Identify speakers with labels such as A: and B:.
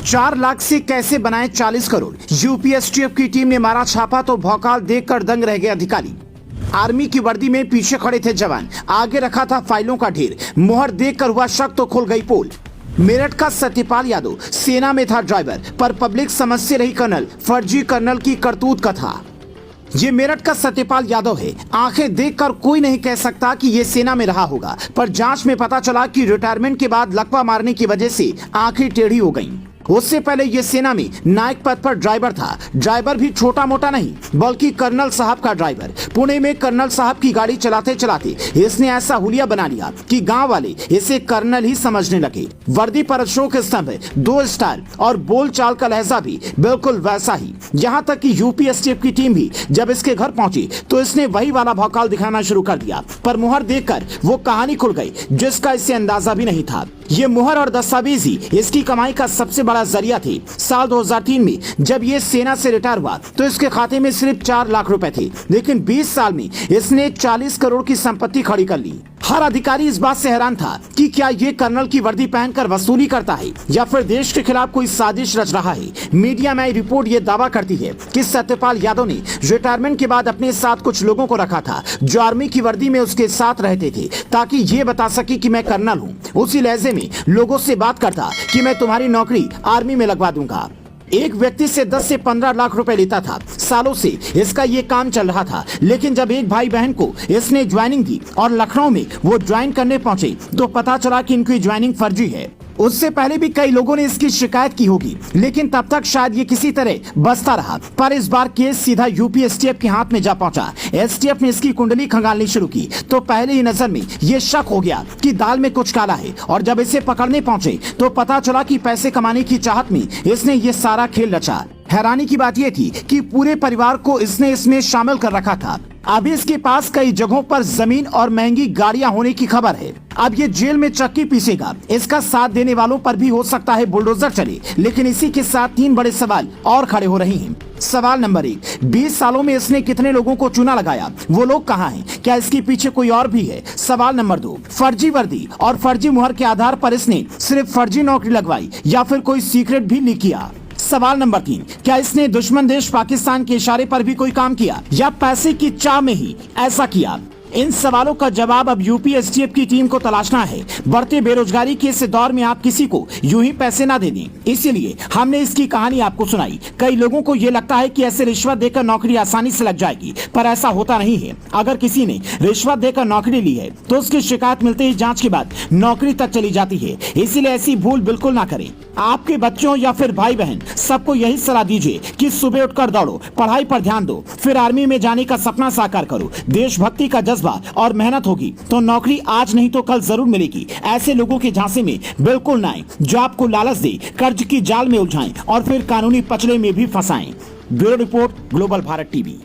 A: चार लाख से कैसे बनाए 40 करोड़। यूपी एसटीएफ की टीम ने मारा छापा तो भौकाल देखकर दंग रह गए अधिकारी। आर्मी की वर्दी में पीछे खड़े थे जवान, आगे रखा था फाइलों का ढेर। मुहर देखकर हुआ शक तो खुल गई पोल। मेरठ का सत्यपाल यादव सेना में था ड्राइवर, पर पब्लिक समझती रही कर्नल। फर्जी कर्नल की करतूत का था। ये मेरठ का सत्यपाल यादव है। आंखें देखकर कोई नहीं कह सकता कि ये सेना में रहा होगा, पर जांच में पता चला कि रिटायरमेंट के बाद लकवा मारने की वजह से आंखें टेढ़ी हो गईं। उससे पहले ये सेना में नायक पद पर ड्राइवर था। ड्राइवर भी छोटा मोटा नहीं, बल्कि कर्नल साहब का ड्राइवर। पुणे में कर्नल साहब की गाड़ी चलाते चलाते इसने ऐसा हुलिया बना लिया कि गांव वाले इसे कर्नल ही समझने लगे। वर्दी पर अशोक स्तंभ, 2 स्टार और बोल चाल का लहजा भी बिल्कुल वैसा ही। यहाँ तक कि यूपी एसटीएफ की टीम भी जब इसके घर पहुंची तो इसने वही वाला भौकाल दिखाना शुरू कर दिया। पर मुहर देखकर वो कहानी खुल गई जिसका इससे अंदाजा भी नहीं था। ये मुहर और दस्तावेज ही इसकी कमाई का सबसे बड़ा जरिया थे। साल 2003 में जब ये सेना से रिटायर हुआ तो इसके खाते में सिर्फ 4 लाख रुपए थे, लेकिन 20 साल में इसने 40 करोड़ की संपत्ति खड़ी कर ली। हर अधिकारी इस बात से हैरान था कि क्या ये कर्नल की वर्दी पहनकर वसूली करता है या फिर देश के खिलाफ कोई साजिश रच रहा है। मीडिया में आई रिपोर्ट ये दावा करती है कि सत्यपाल यादव ने रिटायरमेंट के बाद अपने साथ कुछ लोगों को रखा था जो आर्मी की वर्दी में उसके साथ रहते थे, ताकि ये बता सके कि मैं कर्नल हूँ। उसी लहजे में लोगों से बात करता कि मैं तुम्हारी नौकरी आर्मी में लगवा दूंगा। एक व्यक्ति से 10 से 15 लाख रुपए लेता था। सालों से इसका ये काम चल रहा था, लेकिन जब एक भाई बहन को इसने ज्वाइनिंग दी और लखनऊ में वो ज्वाइन करने पहुंचे तो पता चला कि इनकी ज्वाइनिंग फर्जी है। उससे पहले भी कई लोगों ने इसकी शिकायत की होगी, लेकिन तब तक शायद ये किसी तरह बचता रहा। पर इस बार केस सीधा यूपी एसटीएफ के हाथ में जा पहुंचा। एसटीएफ ने इसकी कुंडली खंगालनी शुरू की तो पहले ही नजर में ये शक हो गया कि दाल में कुछ काला है। और जब इसे पकड़ने पहुंचे तो पता चला कि पैसे कमाने की चाहत में इसने ये सारा खेल रचा। हैरानी की बात यह थी कि पूरे परिवार को इसने इसमें शामिल कर रखा था। अभी इसके पास कई जगहों पर जमीन और महंगी गाड़ियां होने की खबर है। अब ये जेल में चक्की पीसेगा। इसका साथ देने वालों पर भी हो सकता है बुलडोजर चले। लेकिन इसी के साथ 3 बड़े सवाल और खड़े हो रहे हैं। सवाल नंबर 1, 20 सालों में इसने कितने लोगों को चुना लगाया? वो लोग कहाँ हैं? क्या इसके पीछे कोई और भी है? सवाल नंबर 2, फर्जी वर्दी और फर्जी मुहर के आधार पर इसने सिर्फ फर्जी नौकरी लगवाई या फिर कोई सीक्रेट भी लीक किया? सवाल नंबर 3, क्या इसने दुश्मन देश पाकिस्तान के इशारे पर भी कोई काम किया या पैसे की चाह में ही ऐसा किया? इन सवालों का जवाब अब यूपी एसटीएफ की टीम को तलाशना है। बढ़ते बेरोजगारी के इस दौर में आप किसी को यूं ही पैसे ना दे दें, इसीलिए हमने इसकी कहानी आपको सुनाई। कई लोगों को ये लगता है कि ऐसे रिश्वत देकर नौकरी आसानी से लग जाएगी, पर ऐसा होता नहीं है। अगर किसी ने रिश्वत देकर नौकरी ली है तो उसकी शिकायत मिलते ही जांच के बाद नौकरी तक चली जाती है। इसीलिए ऐसी भूल बिल्कुल ना करें। आपके बच्चों या फिर भाई बहन सबको यही सलाह दीजिए कि सुबह उठकर दौड़ो, पढ़ाई पर ध्यान दो, फिर आर्मी में जाने का सपना साकार करो। देशभक्ति का जज्बा और मेहनत होगी तो नौकरी आज नहीं तो कल जरूर मिलेगी। ऐसे लोगों के झांसे में बिल्कुल ना आए जो आपको लालच दे, कर्ज की जाल में उलझाएं और फिर कानूनी पचड़े में भी फंसाएं। Bureau report, global Bharat TV.